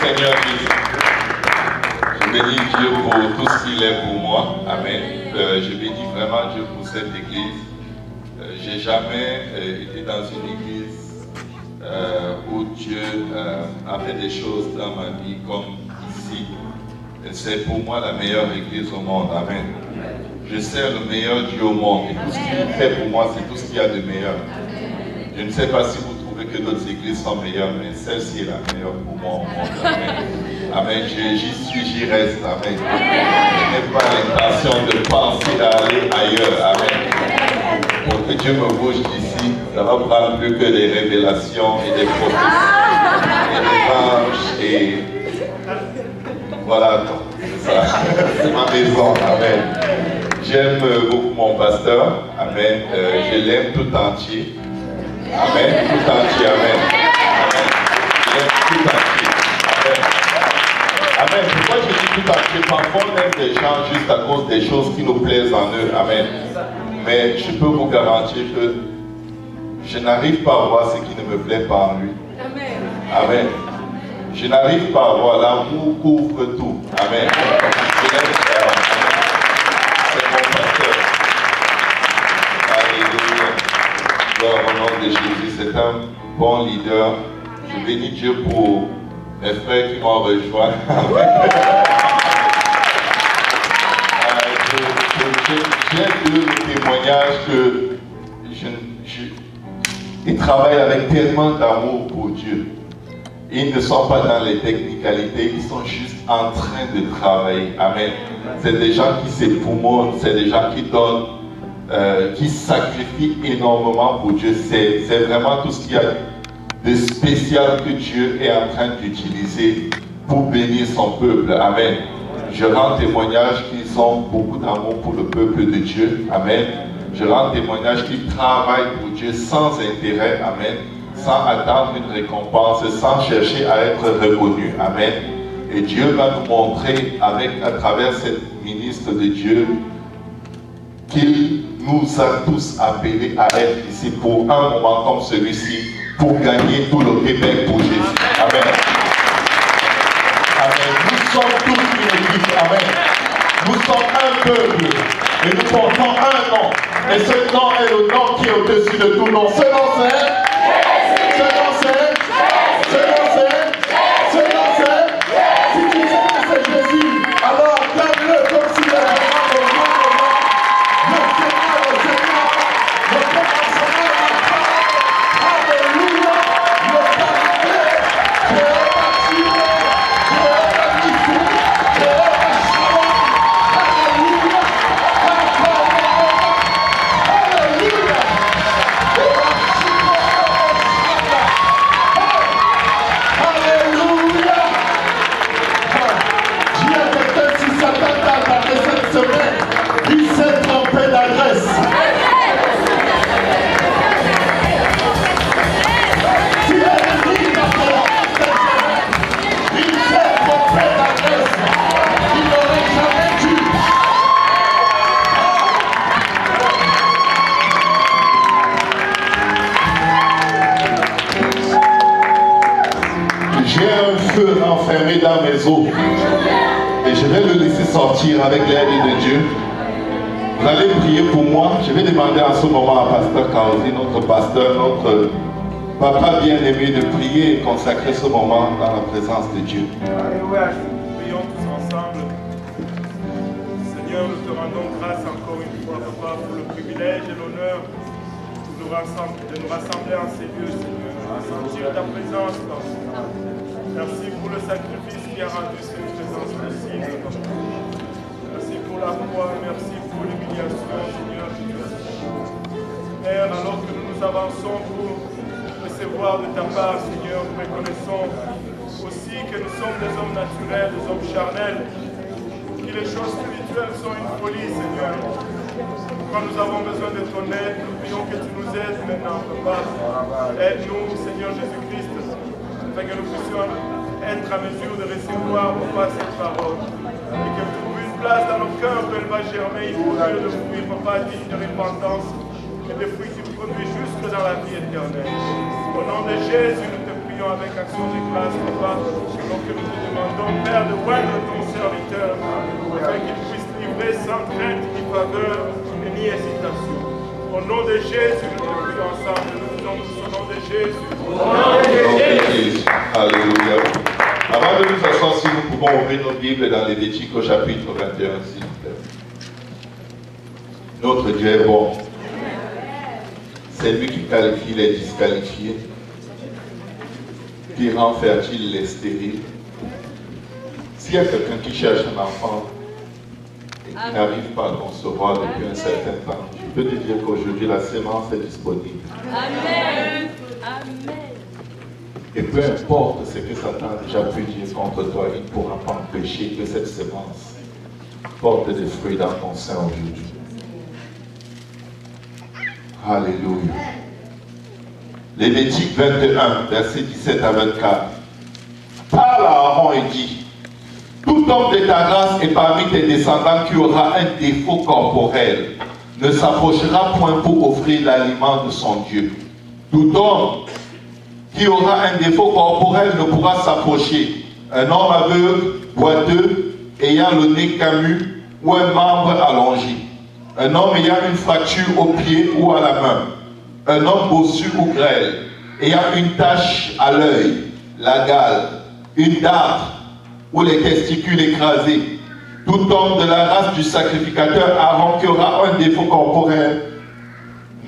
Seigneur Jésus. Je bénis Dieu pour tout ce qu'il est pour moi. Amen. Je bénis vraiment Dieu pour cette église. J'ai jamais été dans une église où Dieu a fait des choses dans ma vie comme ici. C'est pour moi la meilleure église au monde. Amen. Je sers le meilleur Dieu au monde. Et tout ce qu'il fait pour moi, c'est tout ce qu'il y a de meilleur. Je ne sais pas si vous trouvez que d'autres églises sont meilleures, mais celle-ci est la meilleure pour moi au monde. Amen. Amen. J'y suis, j'y reste. Amen. Je n'ai pas l'intention de penser à aller ailleurs. Amen. Pour que Dieu me bouge d'ici, ça va prendre plus que des révélations et des prophéties, et des anges et voilà. C'est ma maison. Amen. J'aime beaucoup mon pasteur. Amen. Je l'aime tout entier. Amen. Tout entier. Amen. Amen. Je l'aime tout entier. Amen. Amen. Pourquoi je dis tout entier? Parfois on aime des gens juste à cause des choses qui nous plaisent en eux. Amen. Mais je peux vous garantir que je n'arrive pas à voir ce qui ne me plaît pas en lui. Amen. Amen. Je n'arrive pas à voir. L'amour couvre tout. Amen. Je l'aime. C'est mon pasteur. Alléluia. Gloire au nom de Jésus. C'est un bon leader. Je bénis Dieu pour mes frères qui m'ont rejoint. J'ai eu le témoignage que ils travaillent avec tellement d'amour pour Dieu. Ils ne sont pas dans les technicalités, ils sont juste en train de travailler. Amen. C'est des gens qui s'époumonnent, c'est des gens qui donnent, qui sacrifient énormément pour Dieu. C'est vraiment tout ce qu'il y a de spécial que Dieu est en train d'utiliser pour bénir son peuple. Amen. Je rends témoignage qu'ils ont beaucoup d'amour pour le peuple de Dieu. Amen. Je rends témoignage qu'ils travaillent pour Dieu sans intérêt. Amen. Sans attendre une récompense, sans chercher à être reconnu. Amen. Et Dieu va nous montrer à travers cette ministre de Dieu qu'il nous a tous appelés à être ici pour un moment comme celui-ci, pour gagner tout le Québec pour Jésus. Amen. Amen. Nous sommes tous une équipe. Amen. Nous sommes un peuple et nous portons un nom. Et ce nom est le nom qui est au-dessus de tout nom. Ce nom c'est... Si tu sais que c'est Jésus, alors donne-le comme si c'était vraiment le nom. Le Seigneur, le commencement de la fin. Alléluia, le parfait, Jéhovah Jireh, Jéhovah Nissi, Jéhovah Shalom. Alléluia, alléluia. Il s'est trompé d'adresse. Si elle dit dans la il s'est trompé d'adresse. Il n'aurait jamais dû. J'ai un feu enfermé dans mes os. Et je vais le laisser sortir avec l'aide de Dieu. Vous allez prier pour moi. Je vais demander en ce moment à Pasteur Kaozi, notre pasteur, notre papa bien-aimé, de prier et consacrer ce moment dans la présence de Dieu. Alléluia. Prions tous ensemble. Seigneur, nous te rendons grâce encore une fois, papa, pour le privilège et l'honneur de nous rassembler en ces lieux, Seigneur, à sentir ta présence. Merci pour le sacrifice qui a rendu cette présence possible. Merci pour la foi, merci pour l'humiliation, Seigneur. Père, alors que nous nous avançons pour recevoir de ta part, Seigneur, nous reconnaissons aussi que nous sommes des hommes naturels, des hommes charnels, que les choses spirituelles sont une folie, Seigneur. Quand nous avons besoin de ton aide, nous prions que tu nous aides maintenant, Papa. Aide-nous, Seigneur Jésus-Christ, afin que nous puissions être à mesure de recevoir, Papa, cette parole. Et que tu trouves une place dans nos cœurs où elle va germer, il faut de fruits, Papa, digne de repentance, et des fruits qui produisent jusque dans la vie éternelle. Au nom de Jésus, nous te prions avec action de grâce, Papa, alors que nous te Père, de oindre ton serviteur, afin qu'il puisse livrer sans crainte ni faveur ni hésitation. Au nom de Jésus, nous te prions ensemble. Nous disons tous au nom de Jésus. Au nom de Jésus. Alléluia. Avant de nous asseoir, si nous pouvons ouvrir nos Bibles dans Lévitique au chapitre 21, s'il vous plaît. Notre Dieu est bon. C'est lui qui qualifie les disqualifiés, qui rend fertile les stériles. S'il y a quelqu'un qui cherche un enfant et qui n'arrive pas à concevoir depuis un certain temps, je peux te dire qu'aujourd'hui la sémence est disponible. Amen. Amen. Et peu importe ce que Satan a déjà pu dire contre toi, il ne pourra pas empêcher que cette sémence porte des fruits dans ton sein aujourd'hui. Alléluia. Lévitique 21, versets 17 à 24. Parle à Aaron et dit: tout homme de ta race et parmi tes descendants qui aura un défaut corporel ne s'approchera point pour offrir l'aliment de son Dieu. Tout homme qui aura un défaut corporel ne pourra s'approcher. Un homme aveugle, boiteux, ayant le nez camus ou un membre allongé. Un homme ayant une fracture au pied ou à la main. Un homme bossu ou grêle, ayant une tache à l'œil, la gale, une dartre ou les testicules écrasés. Tout homme de la race du sacrificateur Aaron qui aura un défaut corporel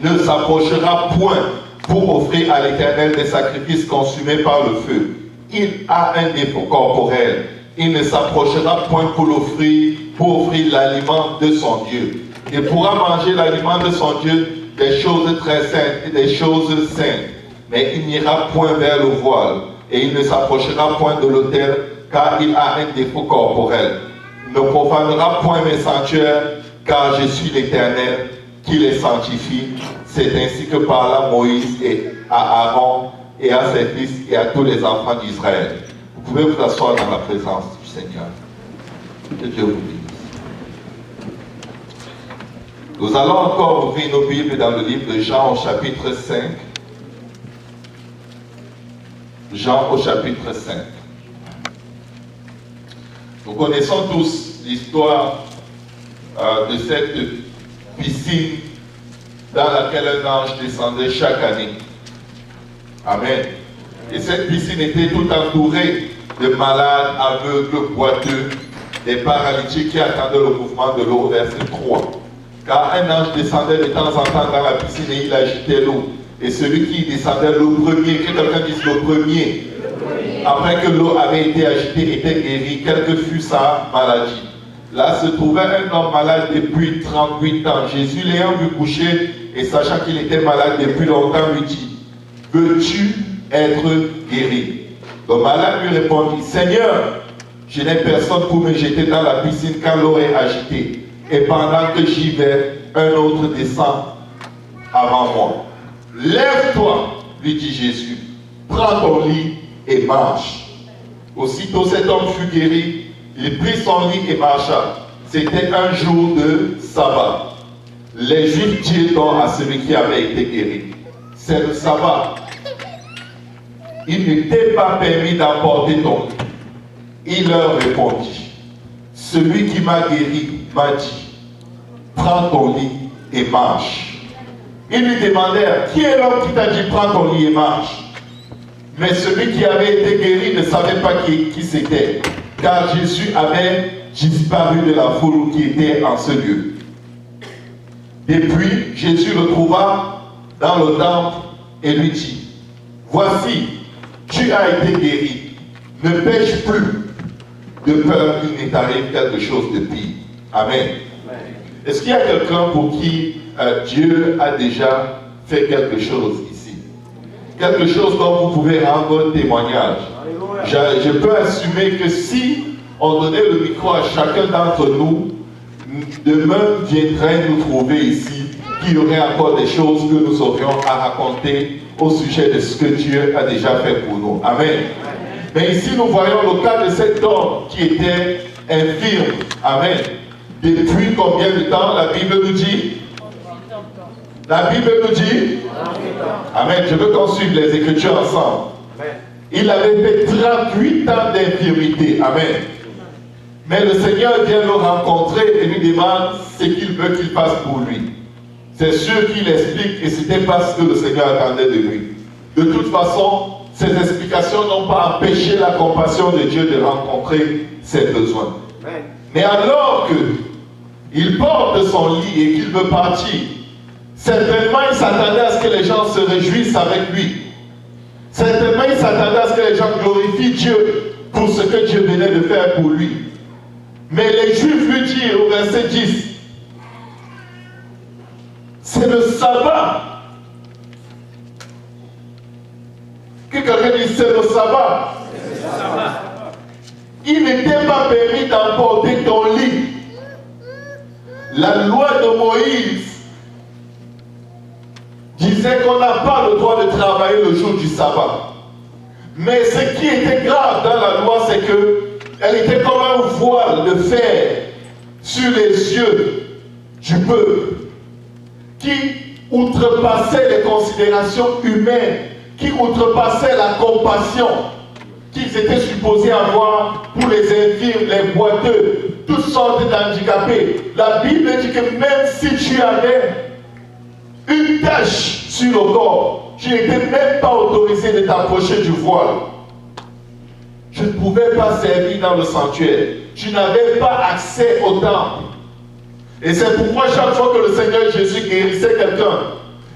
ne s'approchera point pour offrir à l'Éternel des sacrifices consumés par le feu. Il a un défaut corporel. Il ne s'approchera point pour offrir l'aliment de son Dieu. Il pourra manger l'aliment de son Dieu, des choses très saintes et des choses saintes. Mais il n'ira point vers le voile et il ne s'approchera point de l'autel car il a un défaut corporel. Il ne profanera point mes sanctuaires car je suis l'Éternel qui les sanctifie. C'est ainsi que parla Moïse et à Aaron et à ses fils et à tous les enfants d'Israël. Vous pouvez vous asseoir dans la présence du Seigneur. Que Dieu vous bénisse. Nous allons encore ouvrir nos Bibles dans le livre de Jean au chapitre 5. Jean au chapitre 5. Nous connaissons tous l'histoire de cette piscine dans laquelle un ange descendait chaque année. Amen. Et cette piscine était tout entourée de malades, aveugles, boiteux, des paralytiques qui attendaient le mouvement de l'eau, verset 3. Car un ange descendait de temps en temps dans la piscine et il agitait l'eau. Et celui qui descendait le premier, que quelqu'un dise le premier, après que l'eau avait été agitée, était guéri, quelle que fût sa maladie. Là se trouvait un homme malade depuis 38 ans. Jésus l'ayant vu coucher et sachant qu'il était malade depuis longtemps lui dit: veux-tu être guéri? Le malade lui répondit: Seigneur, je n'ai personne pour me jeter dans la piscine quand l'eau est agitée. Et pendant que j'y vais, un autre descend avant moi. Lève-toi, lui dit Jésus, prends ton lit et marche. Aussitôt cet homme fut guéri, il prit son lit et marcha. C'était un jour de sabbat. Les Juifs dirent donc à celui qui avait été guéri: c'est le sabbat. Il ne t'est pas permis d'emporter ton lit. Il leur répondit: celui qui m'a guéri m'a dit: prends ton lit et marche. Ils lui demandèrent: qui est l'homme qui t'a dit prends ton lit et marche? Mais celui qui avait été guéri ne savait pas qui c'était, car Jésus avait disparu de la foule qui était en ce lieu. Depuis, Jésus le trouva dans le temple et lui dit: voici, tu as été guéri, ne pêche plus, de peur qu'il ne t'arrive quelque chose de pire. Amen. Est-ce qu'il y a quelqu'un pour qui Dieu a déjà fait quelque chose ici? Quelque chose dont vous pouvez rendre témoignage. Je peux assumer que si on donnait le micro à chacun d'entre nous, demain viendrait nous trouver ici, qu'il y aurait encore des choses que nous aurions à raconter au sujet de ce que Dieu a déjà fait pour nous. Amen. Mais ici nous voyons le cas de cet homme qui était infirme. Amen. Depuis combien de temps la Bible nous dit? La Bible nous dit? Amen. Je veux qu'on suive les Écritures ensemble. Il avait fait 38 ans d'infirmité. Amen. Mais le Seigneur vient le rencontrer et lui demande ce qu'il veut qu'il fasse pour lui. C'est sûr qu'il explique et ce n'était pas ce que le Seigneur attendait de lui. De toute façon, ces explications n'ont pas empêché la compassion de Dieu de rencontrer ses besoins. Mais alors qu'il porte son lit et qu'il veut partir, certainement il s'attendait à ce que les gens se réjouissent avec lui. Certainement il s'attendait à ce que les gens glorifient Dieu pour ce que Dieu venait de faire pour lui. Mais les Juifs lui disent au verset 10, c'est le sabbat. Que quelqu'un dise c'est le sabbat. Il n'était pas permis d'emporter ton lit. La loi de Moïse disait qu'on n'a pas le droit de travailler le jour du sabbat. Mais ce qui était grave dans la loi, c'est qu'elle était comme un voile de fer sur les yeux du peuple qui outrepassait les considérations humaines, qui outrepassait la compassion qu'ils étaient supposés avoir pour les infirmes, les boiteux, toutes sortes d'handicapés. La Bible dit que même si tu avais une tache sur le corps, tu n'étais même pas autorisé de t'approcher du voile. Tu ne pouvais pas servir dans le sanctuaire. Tu n'avais pas accès au temple. Et c'est pourquoi chaque fois que le Seigneur Jésus guérissait quelqu'un,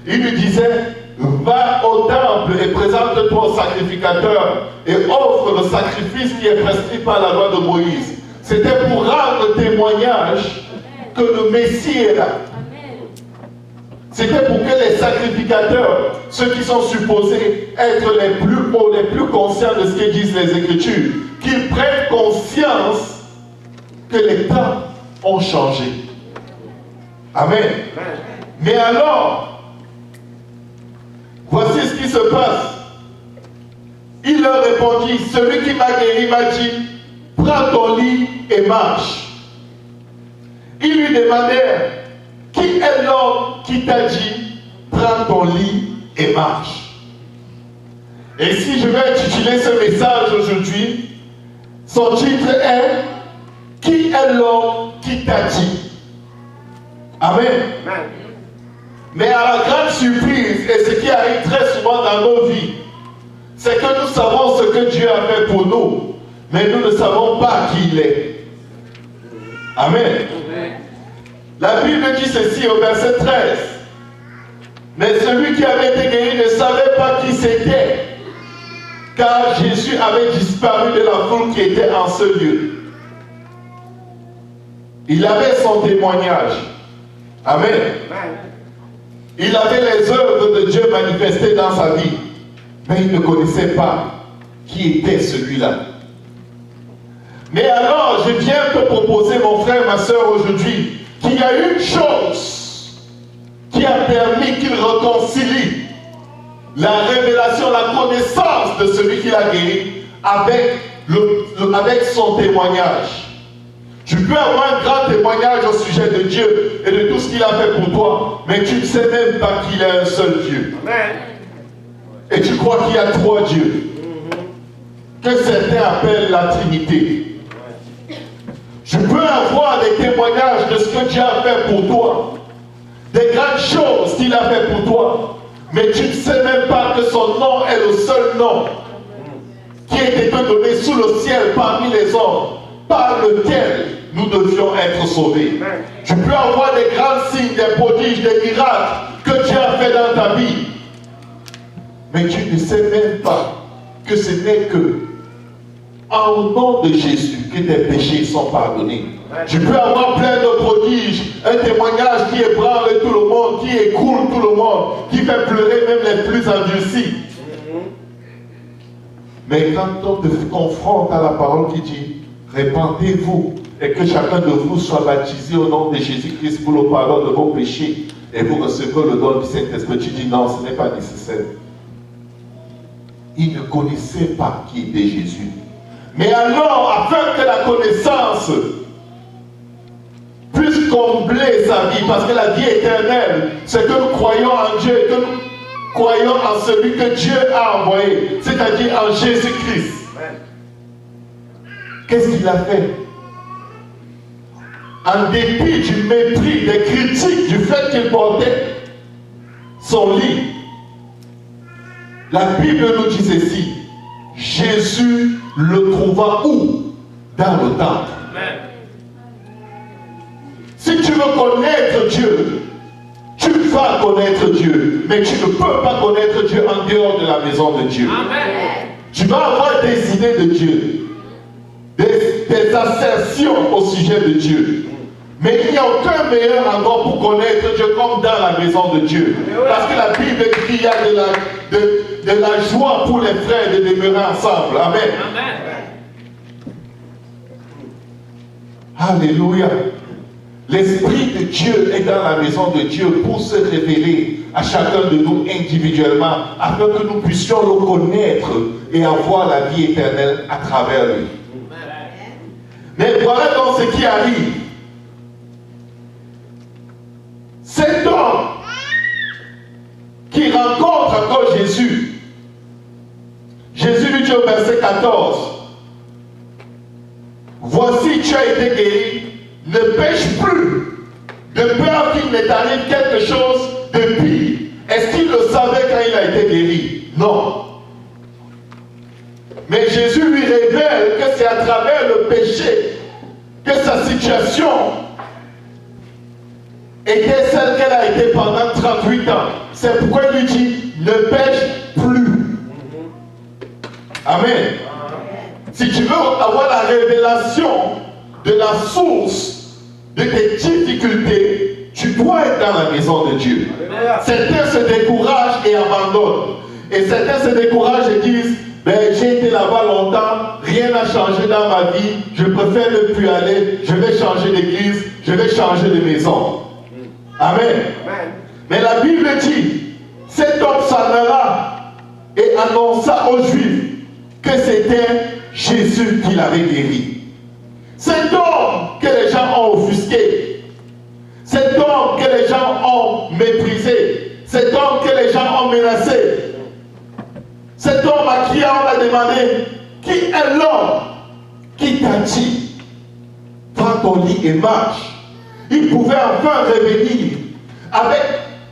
il lui disait, va au temple et présente-toi au sacrificateur et offre le sacrifice qui est prescrit par la loi de Moïse. C'était pour rendre témoignage que le Messie est là. C'était pour que les sacrificateurs, ceux qui sont supposés être les plus hauts, les plus conscients de ce que disent les Écritures, qu'ils prennent conscience que les temps ont changé. Amen. Mais alors, voici ce qui se passe. Il leur répondit, celui qui m'a guéri m'a dit, prends ton lit et marche. Ils lui demandèrent, qui est l'homme qui t'a dit, prends ton lit et marche? Et si je vais intituler ce message aujourd'hui, son titre est, qui est l'homme qui t'a dit? Amen. Mais à la grande surprise, et ce qui arrive très souvent dans nos vies, c'est que nous savons ce que Dieu a fait pour nous, mais nous ne savons pas qui il est. Amen. La Bible dit ceci au verset 13. Mais celui qui avait été guéri ne savait pas qui c'était, car Jésus avait disparu de la foule qui était en ce lieu. Il avait son témoignage. Amen. Il avait les œuvres de Dieu manifestées dans sa vie, mais il ne connaissait pas qui était celui-là. Mais alors, je viens te proposer, mon frère, ma soeur, aujourd'hui, qu'il y a une chose qui a permis qu'il réconcilie la révélation, la connaissance de celui qui l'a guéri avec son témoignage. Tu peux avoir un grand témoignage au sujet de Dieu et de tout ce qu'il a fait pour toi, mais tu ne sais même pas qu'il est un seul Dieu. Amen. Et tu crois qu'il y a trois dieux, que certains appellent la Trinité. Je peux avoir des témoignages de ce que Dieu a fait pour toi, des grandes choses qu'il a fait pour toi, mais tu ne sais même pas que son nom est le seul nom qui a été donné sous le ciel parmi les hommes, par lequel nous devions être sauvés. Tu peux avoir des grands signes, des prodiges, des miracles que Dieu a fait dans ta vie, mais tu ne sais même pas que ce n'est que en nom de Jésus que tes péchés sont pardonnés. Tu peux avoir plein de prodiges, un témoignage qui ébranle tout le monde, qui écroule tout le monde, qui fait pleurer même les plus endurcis. Mais quand on te confronte à la parole qui dit, répentez-vous et que chacun de vous soit baptisé au nom de Jésus-Christ pour le pardon de vos péchés et vous recevrez le don du Saint-Esprit, tu dis non, ce n'est pas nécessaire. Il ne connaissait pas qui était Jésus. Mais alors, afin que la connaissance puisse combler sa vie, parce que la vie éternelle, c'est que nous croyons en Dieu, que nous croyons en celui que Dieu a envoyé, c'est-à-dire en Jésus-Christ. Qu'est-ce qu'il a fait? en dépit du mépris, des critiques, du fait qu'il portait son lit, la Bible nous dit ceci: Jésus le trouva où? Dans le temple. Amen. Si tu veux connaître Dieu, tu vas connaître Dieu, mais tu ne peux pas connaître Dieu en dehors de la maison de Dieu. Amen. Tu vas avoir des idées de Dieu, des assertions au sujet de Dieu. Mais il n'y a aucun meilleur endroit pour connaître Dieu comme dans la maison de Dieu. Parce que la Bible dit qu'il y a de la joie pour les frères de demeurer ensemble. Amen. Amen. Alléluia. L'Esprit de Dieu est dans la maison de Dieu pour se révéler à chacun de nous individuellement, afin que nous puissions le connaître et avoir la vie éternelle à travers lui. Mais voilà donc ce qui arrive. Cet homme qui rencontre encore Jésus, Jésus lui dit au verset 14, voici tu as été guéri, ne pêche plus, de peur qu'il ne t'arrive quelque chose de pire. Est-ce qu'il le savait quand il a été guéri? Non. Mais Jésus lui révèle que c'est à travers le péché que sa situation était celle qu'elle a été pendant 38 ans. C'est pourquoi il lui dit, ne pêche plus. Amen. Si tu veux avoir la révélation de la source de tes difficultés, tu dois être dans la maison de Dieu. Certains se découragent et abandonnent. Et certains se découragent et disent, ben, j'ai été là-bas longtemps, rien n'a changé dans ma vie, je préfère ne plus aller, je vais changer d'église, je vais changer de maison. Amen. Mais la Bible dit, cet homme s'en alla et annonça aux Juifs que c'était Jésus qui l'avait guéri. Cet homme que les gens ont offusqué, cet homme que les gens ont méprisé, cet homme que les gens ont menacé, cet homme à qui on a demandé, qui est l'homme qui t'a dit, prends ton lit et marche. Il pouvait enfin revenir avec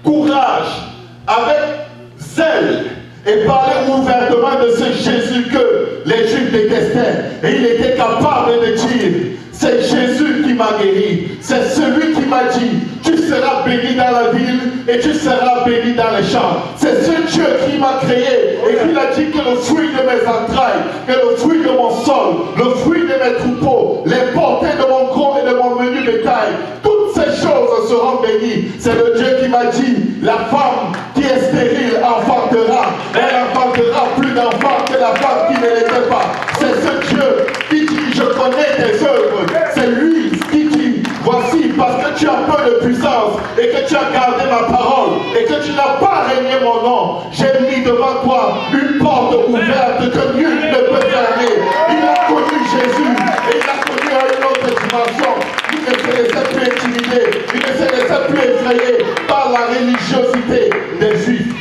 courage, avec zèle, et parler ouvertement de ce Jésus que les Juifs détestaient. Et il était capable de dire, c'est Jésus qui m'a guéri, c'est celui qui m'a dit, tu seras béni dans la ville et tu seras béni dans les champs. C'est ce Dieu qui m'a créé et qui a dit que le fruit de mes entrailles, que le fruit de mon sol, le fruit de mes troupeaux, les portées de mon gros et de mon menu bétail, toutes ces choses seront bénies. C'est le Dieu qui m'a dit, la femme qui est stérile enfantera, elle enfantera plus d'enfants que la femme qui ne l'était pas. C'est ce Dieu qui dit, je connais tes œuvres. C'est lui qui dit, voici, parce que tu as peu de puissance et que tu as gardé ma parole et que tu n'as pas régné mon nom, j'ai mis devant toi une porte ouverte que nul ne peut fermer. Il a connu Jésus et il a connu à une autre dimension. Il ne se laissait plus intimider, il ne se laissait plus effrayer par la religiosité des Juifs.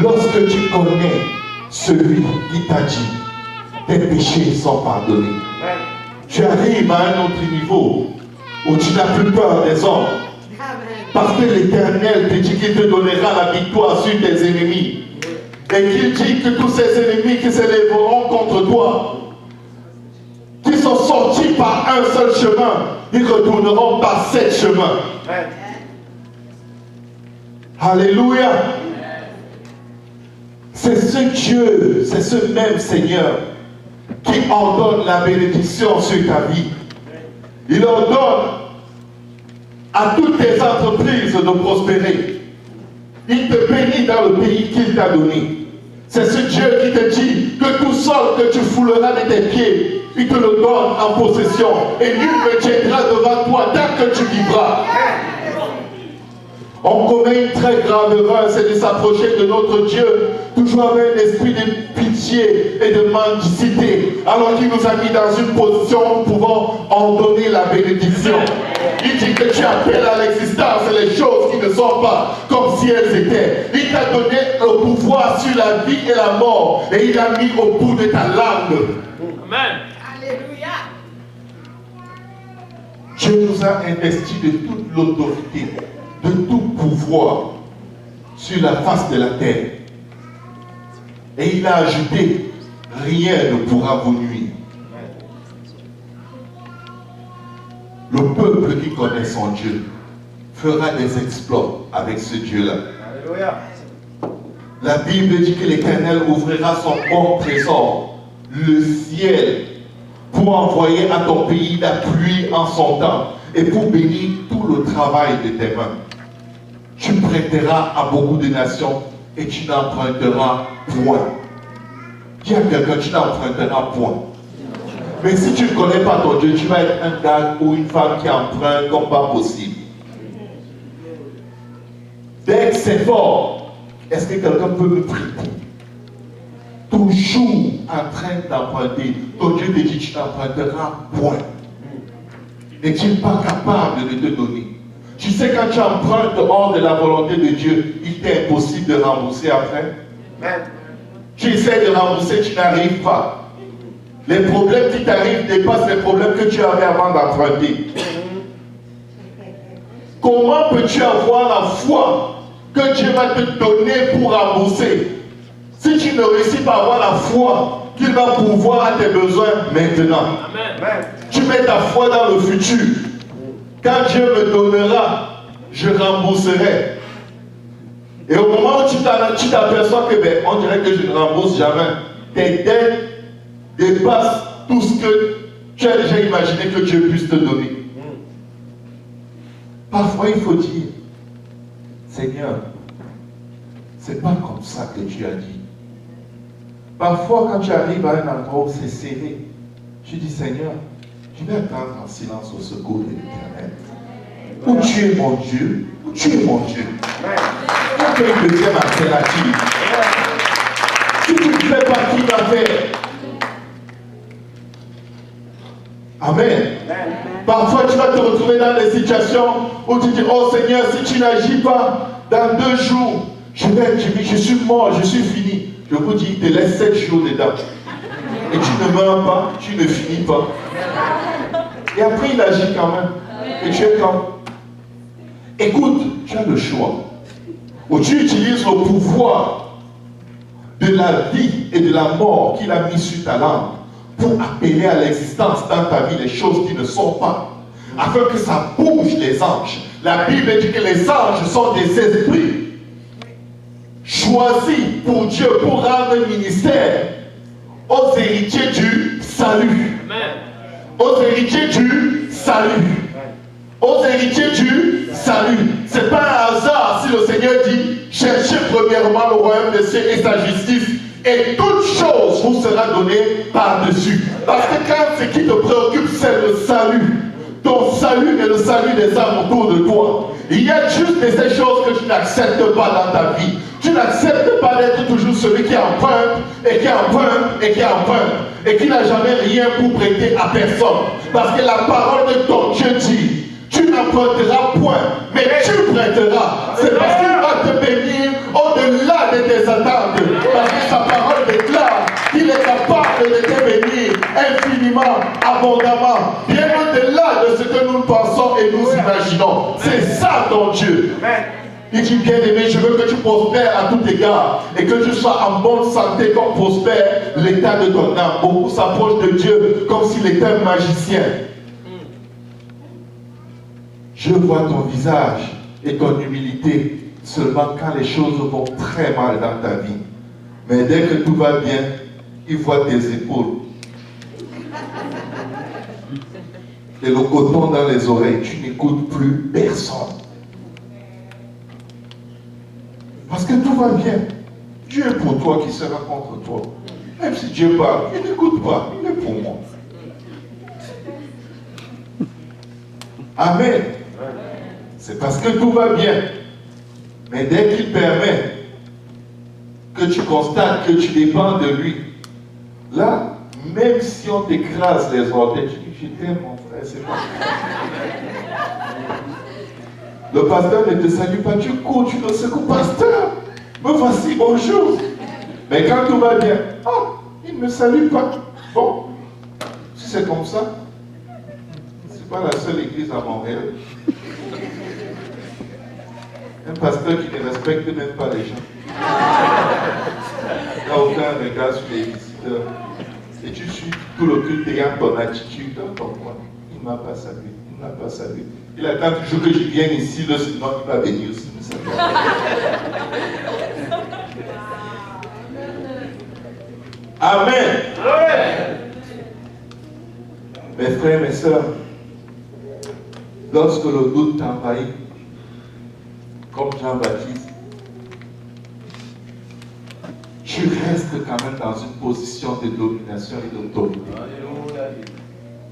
Lorsque tu connais celui qui t'a dit, tes péchés sont pardonnés, tu arrives à un autre niveau où tu n'as plus peur des hommes. Parce que l'Éternel te dit qu'il te donnera la victoire sur tes ennemis. Et qu'il dit que tous ces ennemis qui s'élèveront contre toi, qui sont sortis par un seul chemin, ils retourneront par 7 chemins. Alléluia. C'est ce Dieu, c'est ce même Seigneur qui ordonne la bénédiction sur ta vie. Il ordonne à toutes tes entreprises de prospérer. Il te bénit dans le pays qu'il t'a donné. C'est ce Dieu qui te dit que tout sol que tu fouleras de tes pieds, il te le donne en possession. Et nul ne tiendra devant toi tant que tu vivras. On commet une très grave erreur, c'est de s'approcher de notre Dieu, toujours avec un esprit de pitié et de mendicité, alors qu'il nous a mis dans une position où nous pouvons en donner la bénédiction. Il dit que tu appelles à l'existence les choses qui ne sont pas comme si elles étaient. Il t'a donné le pouvoir sur la vie et la mort, et il a mis au bout de ta langue. Amen. Alléluia. Dieu nous a investi de toute l'autorité, de tout pouvoir sur la face de la terre. Et il a ajouté, rien ne pourra vous nuire. Le peuple qui connaît son Dieu fera des exploits avec ce Dieu-là. La Bible dit que l'Éternel ouvrira son bon trésor, le ciel, pour envoyer à ton pays la pluie en son temps et pour bénir tout le travail de tes mains. Tu prêteras à beaucoup de nations et tu n'emprunteras point. Dis à quelqu'un, tu n'emprunteras point. Mais si tu ne connais pas ton Dieu, tu vas être un gars ou une femme qui emprunte comme pas possible. Dès que c'est fort, est-ce que quelqu'un peut me prêter? Toujours en train d'emprunter. Ton Dieu te dit, tu n'emprunteras point. N'est-il pas capable de te donner? Tu sais, quand tu empruntes hors de la volonté de Dieu, il t'est impossible de rembourser après. Tu essaies de rembourser, tu n'arrives pas. Les problèmes qui t'arrivent dépassent les problèmes que tu avais avant d'emprunter. Comment peux-tu avoir la foi que Dieu va te donner pour rembourser si tu ne réussis pas à avoir la foi qu'il va pourvoir à tes besoins maintenant? Amen. Tu mets ta foi dans le futur. Quand Dieu me donnera, je rembourserai. Et au moment où tu t'aperçois que on dirait que je ne rembourse jamais, tes dettes dépassent tout ce que tu as déjà imaginé que Dieu puisse te donner. Parfois il faut dire, Seigneur, c'est pas comme ça que tu as dit. Parfois quand tu arrives à un endroit où c'est serré, tu dis, Seigneur, je vais attendre en silence au secours de l'Éternel. Où tu es mon Dieu, où tu es mon Dieu. Faut qu'il y ait une deuxième alternative. Si tu ne fais pas, qui va faire? Amen. Parfois tu vas te retrouver dans des situations où tu dis, oh Seigneur, si tu n'agis pas, dans 2 jours, je suis mort, je suis fini. Je vous dis, il te laisse 7 jours dedans. Et tu ne meurs pas, tu ne finis pas. Et après il agit quand même. Et tu es comme, écoute, tu as le choix. Où tu utilises le pouvoir de la vie et de la mort qu'il a mis sur ta langue pour appeler à l'existence dans ta vie les choses qui ne sont pas, afin que ça bouge les anges. La Bible dit que les anges sont des esprits choisis pour Dieu pour rendre le ministère aux héritiers du salut. Aux héritiers du salut. Aux héritiers du salut. C'est pas un hasard si le Seigneur dit, cherchez premièrement le royaume des cieux et sa justice, et toute chose vous sera donnée par-dessus. Parce que quand ce qui te préoccupe, c'est le salut, ton salut et le salut des âmes autour de toi, il y a juste de ces choses que tu n'acceptes pas dans ta vie. Tu n'acceptes pas d'être toujours celui qui emprunte, et qui emprunte, et qui emprunte, et qui n'a jamais rien pour prêter à personne. Parce que la parole de ton Dieu dit, tu n'emprunteras point, mais tu prêteras. C'est parce qu'il va te bénir au-delà de tes attentes. Parce que sa parole déclare qu'il est capable de te bénir infiniment, abondamment, bien au-delà de ce que nous pensons et nous imaginons. C'est ça ton Dieu. Il dit, bien aimé, je veux que tu prospères à tout égard et que tu sois en bonne santé comme prospère l'état de ton âme. Beaucoup s'approchent de Dieu comme s'il était un magicien. Je vois ton visage et ton humilité seulement quand les choses vont très mal dans ta vie. Mais dès que tout va bien, il voit tes épaules. Et le coton dans les oreilles, tu n'écoutes plus personne. Parce que tout va bien. Dieu est pour toi, qui sera contre toi. Même si Dieu parle, il n'écoute pas, il est pour moi. Amen. C'est parce que tout va bien. Mais dès qu'il permet que tu constates que tu dépends de lui, là, même si on t'écrase les orteils, tu dis, je t'aime mon frère, c'est pas le pasteur ne te salue pas, tu cours, tu le secoues, pasteur, me voici, bonjour. Mais quand tout va bien, il ne me salue pas. Bon, si c'est comme ça, c'est pas la seule église à Montréal. Un pasteur qui ne respecte même pas les gens. Il n'y a aucun regard sur les visiteurs. Et tu suis tout le culte ayant ton attitude dans ton coin. Il ne m'a pas salué, il ne m'a pas salué. Il attend toujours que je vienne ici, le Seigneur il va venir aussi. Amen. Mes frères, mes sœurs, lorsque le doute t'envahit, comme Jean-Baptiste, tu restes quand même dans une position de domination et d'autorité.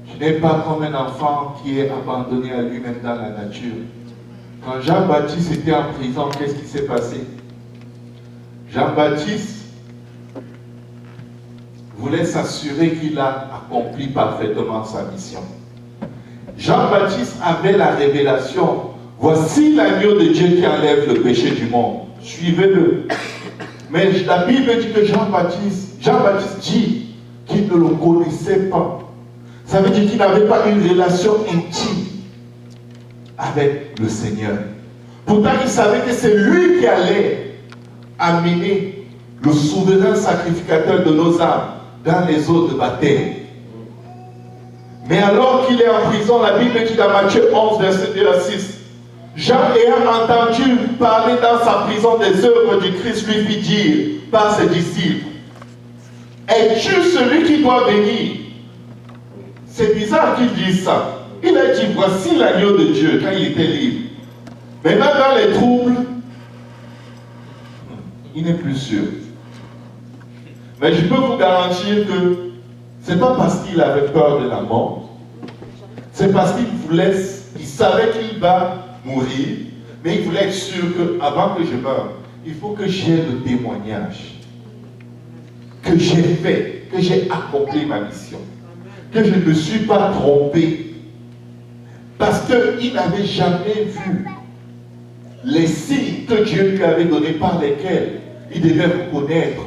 Tu n'es pas comme un enfant qui est abandonné à lui-même dans la nature. Quand Jean-Baptiste était en prison, qu'est-ce qui s'est passé? Jean-Baptiste voulait s'assurer qu'il a accompli parfaitement sa mission. Jean-Baptiste avait la révélation. Voici l'agneau de Dieu qui enlève le péché du monde. Suivez-le. Mais la Bible dit que Jean-Baptiste dit qu'il ne le connaissait pas. Ça veut dire qu'il n'avait pas une relation intime avec le Seigneur. Pourtant, il savait que c'est lui qui allait amener le souverain sacrificateur de nos âmes dans les eaux de baptême. Mais alors qu'il est en prison, la Bible dit dans Matthieu 11, verset 2 à 6, Jean ayant entendu parler dans sa prison des œuvres du Christ, lui fit dire par ses disciples, es-tu celui qui doit venir? C'est bizarre qu'il dise ça. Il a dit, voici l'agneau de Dieu quand il était libre. Maintenant, dans les troubles, il n'est plus sûr. Mais je peux vous garantir que ce n'est pas parce qu'il avait peur de la mort, c'est parce qu'il savait qu'il va mourir, mais il voulait être sûr qu'avant que je meure, il faut que j'ai le témoignage que j'ai fait, que j'ai accompli ma mission, que je ne me suis pas trompé, parce qu'il n'avait jamais vu les signes que Dieu lui avait donnés par lesquels il devait reconnaître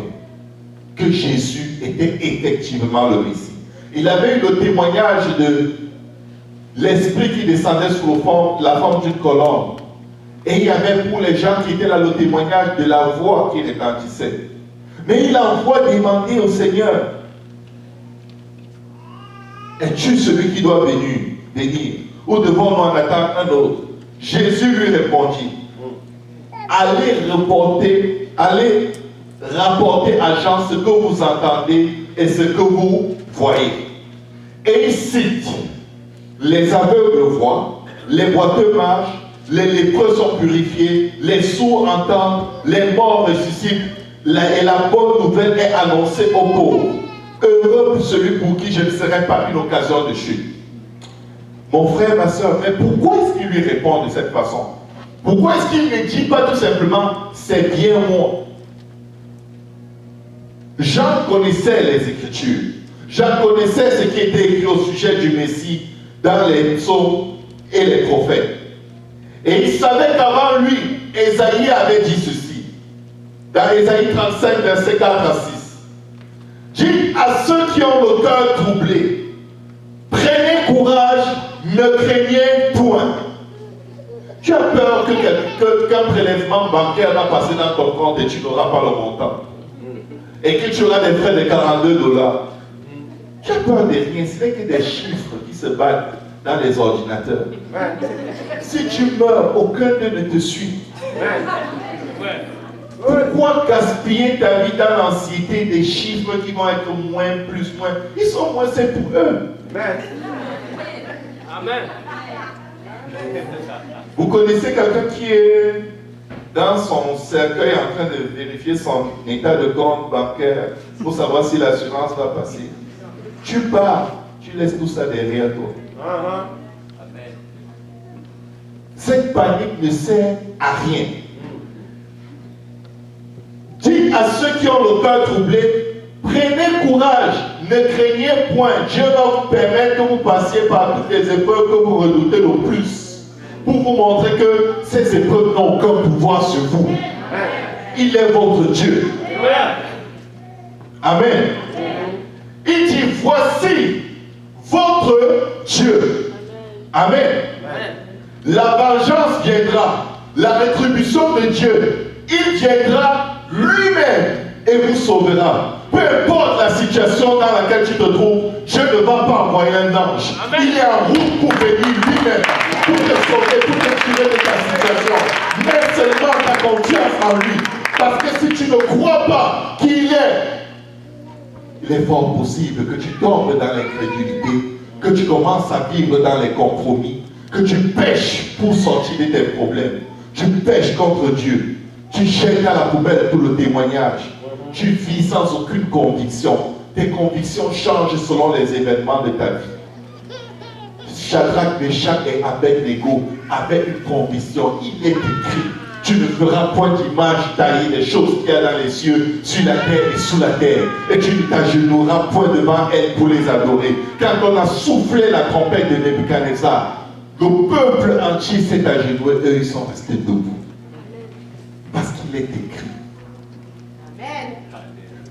que Jésus était effectivement le Messie. Il avait eu le témoignage de l'Esprit qui descendait sous la forme d'une colombe. Et il y avait pour les gens qui étaient là le témoignage de la voix qui retentissait. Mais il envoie demander au Seigneur, es-tu celui qui doit venir? Ou devons-nous en attendre un autre? Jésus lui répondit, allez rapporter à Jean ce que vous entendez et ce que vous voyez. Et il cite, les aveugles voient, les boiteux marchent, les lépreux sont purifiés, les sourds entendent, les morts ressuscitent, et la bonne nouvelle est annoncée aux pauvres. Heureux celui pour qui je ne serai pas une occasion de chute. Mon frère, ma soeur, mais pourquoi est-ce qu'il lui répond de cette façon? Pourquoi est-ce qu'il ne dit pas tout simplement, c'est bien moi? Jean connaissait les Écritures. Jean connaissait ce qui était écrit au sujet du Messie dans les psaumes et les prophètes. Et il savait qu'avant lui, Ésaïe avait dit ceci. Dans Ésaïe 35, verset 4 à 6. Dites à ceux qui ont le cœur troublé, prenez courage, ne craignez point. Tu as peur qu'un prélèvement bancaire va passer dans ton compte et tu n'auras pas le montant. Et que tu auras des frais de $42. Tu as peur de rien, ce n'est que des chiffres qui se battent dans les ordinateurs. Si tu meurs, aucun d'eux ne te suit. Pourquoi gaspiller ta vie dans l'anxiété des chiffres qui vont être moins, plus, moins? Ils sont moins, c'est pour eux. Amen. Vous connaissez quelqu'un qui est dans son cercueil en train de vérifier son état de compte bancaire pour savoir si l'assurance va passer? Tu pars, tu laisses tout ça derrière toi. Cette panique ne sert à rien. Dites à ceux qui ont le cœur troublé, prenez courage, ne craignez point. Dieu va vous permettre que vous passiez par toutes les épreuves que vous redoutez le plus, pour vous montrer que ces épreuves n'ont aucun pouvoir sur vous. Il est votre Dieu. Amen. Il dit, voici votre Dieu. Amen. La vengeance viendra. La rétribution de Dieu, il viendra lui-même et vous sauvera. Peu importe la situation dans laquelle tu te trouves, Dieu ne va pas envoyer un ange. Amen. Il est en route pour venir lui-même, pour te sauver, pour te tirer de ta situation. Mets seulement ta confiance en lui. Parce que si tu ne crois pas qu'il est, il est fort possible que tu tombes dans l'incrédulité, que tu commences à vivre dans les compromis, que tu pêches pour sortir de tes problèmes. Tu pêches contre Dieu. Tu jettes à la poubelle tout le témoignage. Tu vis sans aucune conviction. Tes convictions changent selon les événements de ta vie. Shadrach, Meshach et Abednego avaient une conviction. Il est écrit. Tu ne feras point d'image taillée des choses qu'il y a dans les cieux, sur la terre et sous la terre. Et tu ne t'agenouilleras point devant elles pour les adorer. Quand on a soufflé la trompette de Nebuchadnezzar, le peuple entier s'est agenouillé, eux ils sont restés debout. Parce qu'il est écrit. Amen.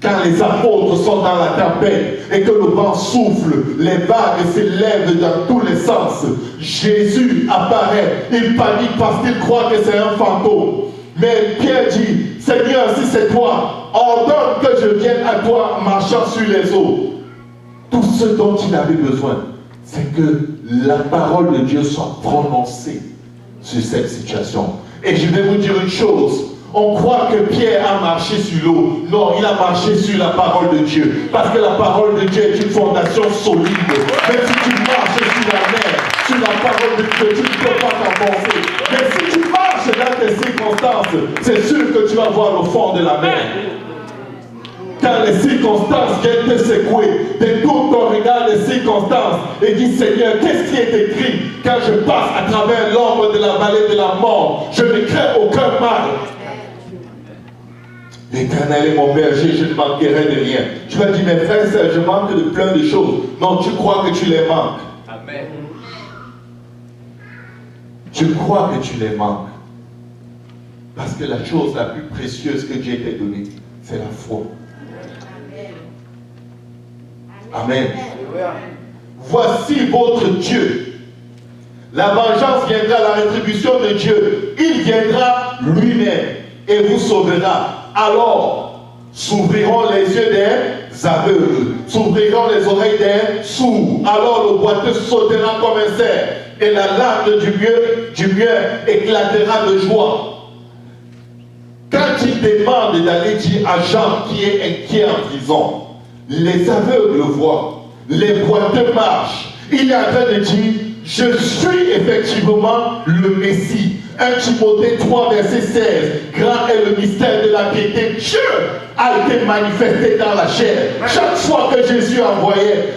Quand les apôtres sont dans la tempête et que le vent souffle, les vagues s'élèvent dans tous les sens, Jésus apparaît, il panique parce qu'il croit que c'est un fantôme. Mais Pierre dit, Seigneur, si c'est toi, ordonne que je vienne à toi marchant sur les eaux. Tout ce dont il avait besoin, c'est que la parole de Dieu soit prononcée sur cette situation. Et je vais vous dire une chose, on croit que Pierre a marché sur l'eau. Non, il a marché sur la parole de Dieu. Parce que la parole de Dieu est une fondation solide. Même si tu marches sur la mer, sur la parole de Dieu, tu ne peux pas t'enfoncer. Mais si tu marches dans tes circonstances, c'est sûr que tu vas voir le fond de la mer. Quand les circonstances viennent te secouer, détourne ton regard des circonstances et dis, Seigneur, qu'est-ce qui est écrit? Quand je passe à travers l'ombre de la vallée de la mort, je ne crains aucun mal. L'Éternel est mon berger, je ne manquerai de rien. Tu vas dire, mes frères et sœurs, je manque de plein de choses. Non, tu crois que tu les manques. Amen. Tu crois que tu les manques. Parce que la chose la plus précieuse que Dieu t'a donnée, c'est la foi. Amen. Voici votre Dieu. La vengeance viendra, la rétribution de Dieu. Il viendra lui-même et vous sauvera. Alors s'ouvriront les yeux des aveugles, s'ouvriront les oreilles des sourds. Alors le boiteux sautera comme un cerf et la langue du mieux éclatera de joie. Quand il demande d'aller dire à Jean qui est inquiet en prison, les aveugles voient, les boiteux marchent. Il est en train de dire, je suis effectivement le Messie. 1 Timothée 3, verset 16. Grand est le mystère de la piété. Dieu a été manifesté dans la chair. Chaque fois que Jésus envoyait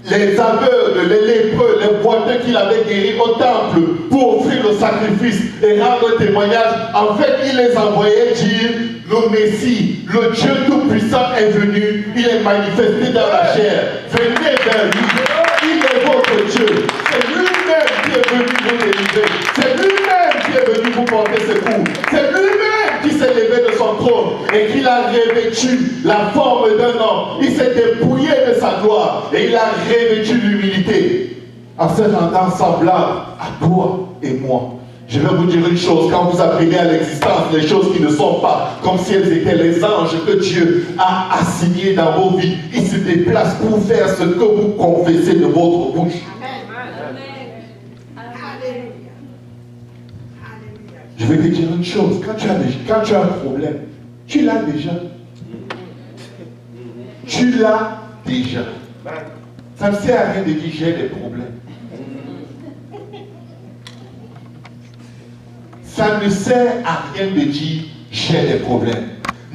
les aveugles, les lépreux, les boiteux qu'il avait guéris au temple pour offrir le sacrifice et rendre témoignage, en fait, il les envoyait dire, le Messie, le Dieu Tout-Puissant est venu, il est manifesté dans la chair. Venez vers lui, il est votre Dieu. C'est lui-même qui est venu vous délivrer. C'est lui-même qui est venu vous porter secours. C'est lui-même qui s'est levé de son trône et qu'il a revêtu la forme d'un homme. Il s'est dépouillé de sa gloire et il a revêtu l'humilité en se rendant semblable à toi et moi. Je vais vous dire une chose, quand vous appelez à l'existence les choses qui ne sont pas comme si elles étaient les anges que Dieu a assignés dans vos vies, ils se déplacent pour faire ce que vous confessez de votre bouche. Je vais te dire une chose, quand tu as un problème, tu l'as déjà. Tu l'as déjà. Ça ne sert à rien de dire j'ai des problèmes. Ça ne sert à rien de dire j'ai des problèmes.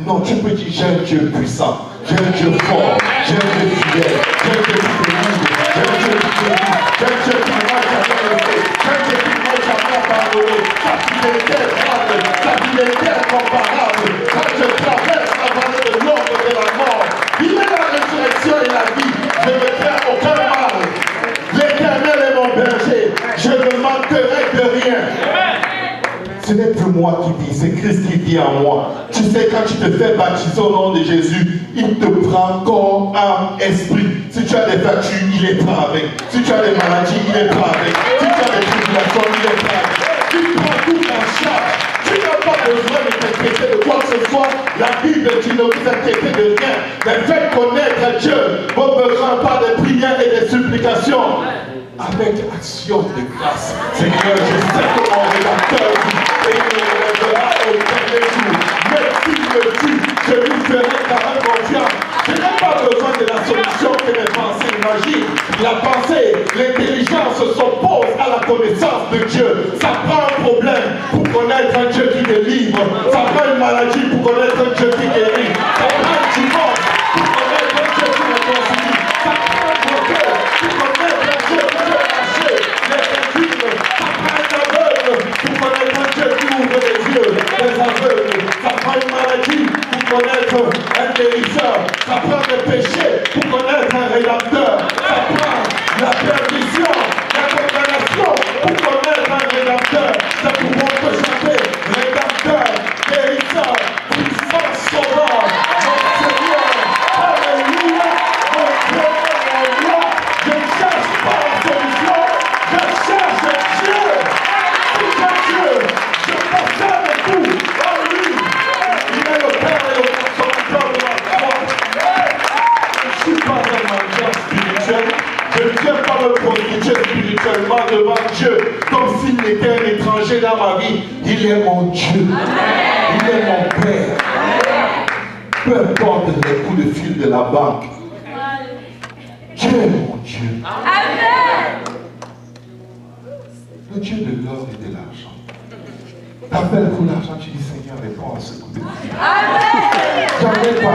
Non, tu peux dire j'ai un Dieu puissant, j'ai un Dieu fort, j'ai un Dieu fidèle, j'ai un Dieu qui délivre, j'ai un Dieu qui guérit, j'ai un Dieu qui ne m'a jamais laissé, j'ai un Dieu qui ne m'a jamais abandonné. Sa fidélité est grande, sa fidélité est incomparable. Quand je traverse la vallée de l'ombre de la mort, il est la résurrection et la vie. Je ne crains aucun mal. L'Éternel est mon berger, je ne manquerai de rien. Ce n'est plus moi qui vis, c'est Christ qui vit en moi. Tu sais, quand tu te fais baptiser au nom de Jésus, il te prend corps, âme, esprit. Si tu as des vertus, il les prend avec. Si tu as des maladies, il les prend avec. Si tu as des tribulations, il les prend avec. Il prend tout en charge. Tu n'as pas besoin de t'inquiéter de quoi que ce soit. La Bible dit ne vous inquiétez de rien. Mais faites connaître Dieu vos besoins par des prières et des supplications. Avec action de grâce. Seigneur, je sais que mon rédacteur dit et il me relèvera au dernier jour. Mais s'il me dit, je lui ferai quand même confiance. Je n'ai pas besoin de la solution que mes pensées imaginent. La pensée, l'intelligence s'oppose à la connaissance de Dieu. Ça prend un problème pour connaître un Dieu qui délivre. Ça prend une maladie pour connaître un Dieu qui guérit. Ça prend un divorce pour connaître un Dieu qui réconcilie. Ça prend un bloqueur pour connaître un Dieu qui fait marcher les indignes. Ça prend un aveugle pour connaître un Dieu qui ouvre les yeux des aveugles. Ça prend une maladie pour connaître un guérisseur. Ça prend des péchés pour connaître un rédacteur. Ça prend la perdition, la condamnation pour connaître un rédacteur. C'est pour qu'on peut chanter rédacteur, guérisseur, puissant, sauveur, mon Seigneur. Alléluia, mon Dieu, mon roi. Je ne cherche pas la solution, je cherche Dieu. Si j'ai Dieu, je possède tout. Oh lui, il est le Père et le consommateur de ma foi. Je ne suis pas un mendiant spirituel. Je ne viens pas me prostituer spirituellement devant Dieu comme s'il était un étranger dans ma vie. Il est mon Dieu. Il est mon Père. Peu importe les coups de fil de la banque. Dieu est mon Dieu. Le Dieu de l'or et de l'argent. T'appelles pour l'argent, tu dis Seigneur, réponds à ce coup de fil. J'en ai pas,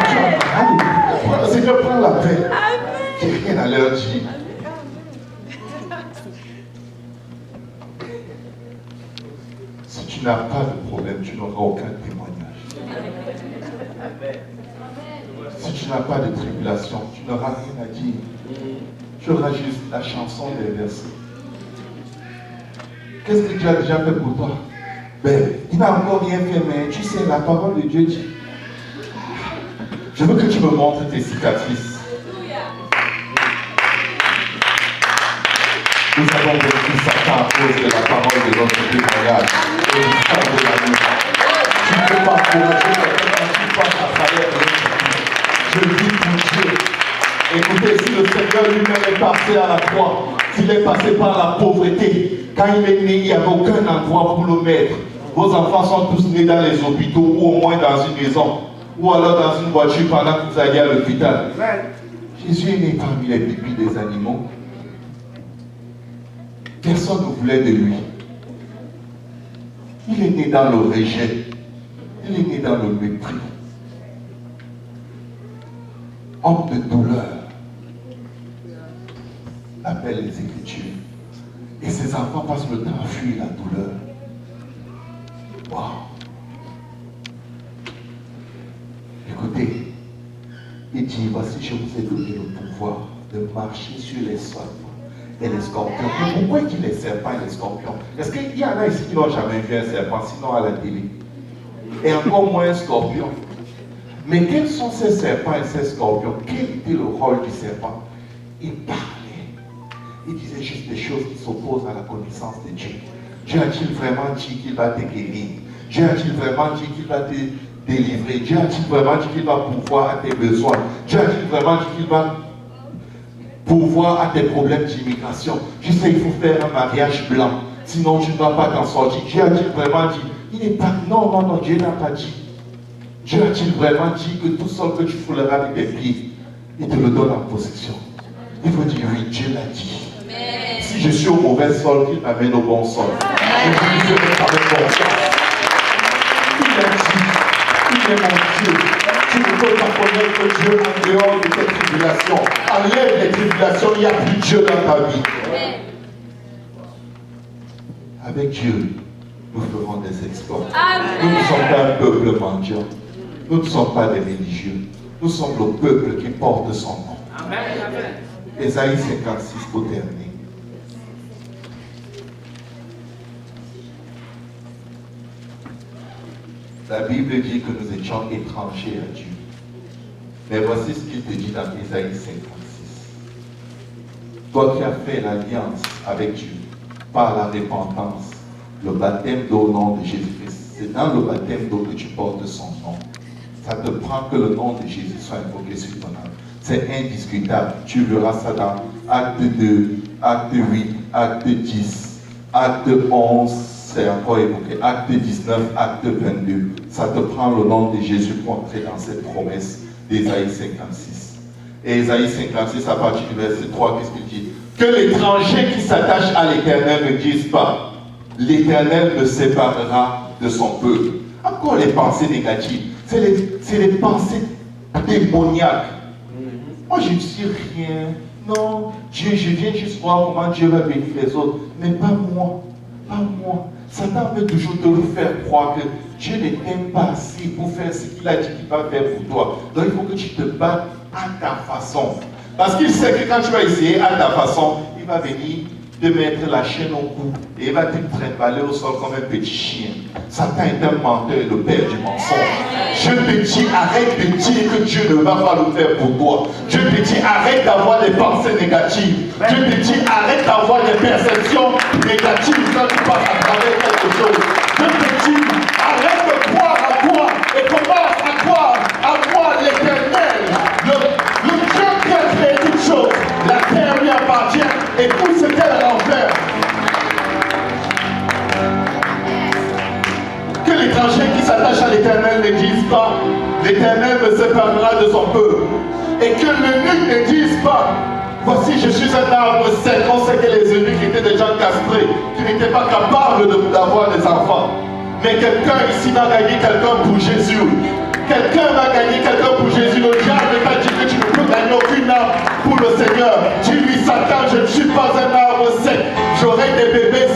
allez, Seigneur, prends la paix. J'ai rien à leur dire. Si tu n'as pas de problème, tu n'auras aucun témoignage. Si tu n'as pas de tribulation, tu n'auras rien à dire. Tu auras juste la chanson des versets. Qu'est-ce que Dieu a déjà fait pour toi? Ben, il n'a encore rien fait, mais tu sais, la parole de Dieu dit. Je veux que tu me montres tes cicatrices. Nous avons vécu Satan à cause de la parole de notre témoignage et l'histoire de l'amour. Tu ne peux pas encourager quelqu'un quand tu passes à travers le Je vis pour Dieu. Écoutez, si le Seigneur lui-même est passé à la croix, s'il est passé par la pauvreté, quand il est né, il n'y avait aucun endroit pour le mettre. Vos enfants sont tous nés dans les hôpitaux ou au moins dans une maison, ou alors dans une voiture pendant que vous alliez à l'hôpital. Jésus est né parmi les pipis des animaux. Personne ne voulait de lui. Il est né dans le rejet. Il est né dans le mépris. Homme de douleur. Appelle les Écritures. Et ses enfants passent le temps à fuir la douleur. Wow. Écoutez, il dit, voici, je vous ai donné le pouvoir de marcher sur les serpents et les scorpions. Mais pourquoi il dit les serpents et les scorpions? Est-ce qu'il y en a ici qui n'ont jamais vu un serpent, sinon à la télé? Et encore moins un scorpion. Mais quels sont ces serpents et ces scorpions? Quel était le rôle du serpent? Il parlait. Il disait juste des choses qui s'opposent à la connaissance de Dieu. Dieu a-t-il vraiment dit qu'il va te guérir? Dieu a-t-il vraiment dit qu'il va te délivrer? Dieu a-t-il vraiment dit qu'il va pourvoir à tes besoins? Dieu a-t-il vraiment dit qu'il va pourvoir à tes problèmes d'immigration? Tu sais, il faut faire un mariage blanc, sinon tu ne vas pas t'en sortir. Dieu a-t-il vraiment dit? Il n'est pas... Non, Dieu n'a pas dit. Dieu a-t-il vraiment dit que tout seul que tu fouleras avec tes pieds, il te le donne en possession? Il faut dire oui, Dieu l'a dit. Amen. Si je suis au mauvais sol, qu'il m'amène au bon sol. Et je vais avec confiance. Il a dit, il est mon Dieu. Tu ne peux pas connaître Dieu en dehors de tes tribulations. Enlève les tribulations, il n'y a plus Dieu dans ta vie. Amen. Avec Dieu, nous ferons des exploits. Amen. Nous ne sommes pas un peuple mendiant. Nous ne sommes pas des religieux. Nous sommes le peuple qui porte son nom. Amen. Ésaïe 56 pour terminer. La Bible dit que nous étions étrangers à Dieu. Mais voici ce qu'il te dit dans Ésaïe 56. Toi qui as fait l'alliance avec Dieu par la repentance, le baptême d'eau au nom de Jésus-Christ, c'est dans le baptême d'eau que tu portes son nom. Ça te prend que le nom de Jésus soit invoqué sur ton âme. C'est indiscutable. Tu verras ça dans Acte 2, Acte 8, Acte 10, Acte 11, c'est encore évoqué. Acte 19, Acte 22. Ça te prend le nom de Jésus pour entrer dans cette promesse d'Ésaïe 56. Et Ésaïe 56, à partir du verset 3, qu'est-ce qu'il dit? Que l'étranger qui s'attache à l'Éternel ne dise pas, l'Éternel me séparera de son peuple. Encore les pensées négatives. C'est les pensées démoniaques. Moi, je ne suis rien. Non, Dieu, je viens juste voir comment Dieu va bénir les autres. Mais pas moi. Pas moi. Satan veut toujours te faire croire que Dieu ne t'aime pas assez pour faire ce qu'il a dit qu'il va faire pour toi. Donc, il faut que tu te battes à ta façon. Parce qu'il sait que quand tu vas essayer à ta façon, il va venir te mettre la chaîne au cou et il va te trimballer au sol comme un petit chien. Satan est un menteur et le père du mensonge. Je te dis, arrête de dire que Dieu ne va pas le faire pour toi. Je te dis, arrête d'avoir des pensées négatives. Je te dis, arrête d'avoir des perceptions négatives quand tu passes à travers quelque chose. Je te dis, arrête de croire à toi et commence à croire l'Éternel. Le Dieu qui a créé toutes choses. La terre lui appartient et tout ce qu'elle a en faire. Que l'étranger qui s'attache à l'Éternel ne dise pas, l'Éternel me séparera de son peuple. Et que l'eunuque ne dise pas, voici je suis un arbre sec. On sait que les eunuques étaient déjà castrés, qui n'étaient pas capables d'avoir des enfants. Mais quelqu'un ici va gagner quelqu'un pour Jésus. Quelqu'un va gagner quelqu'un pour Jésus. Le diable t'a dit que tu ne peux gagner aucune âme pour le Seigneur. Dis-lui, Satan, je ne suis pas un arbre sec. J'aurai des bébés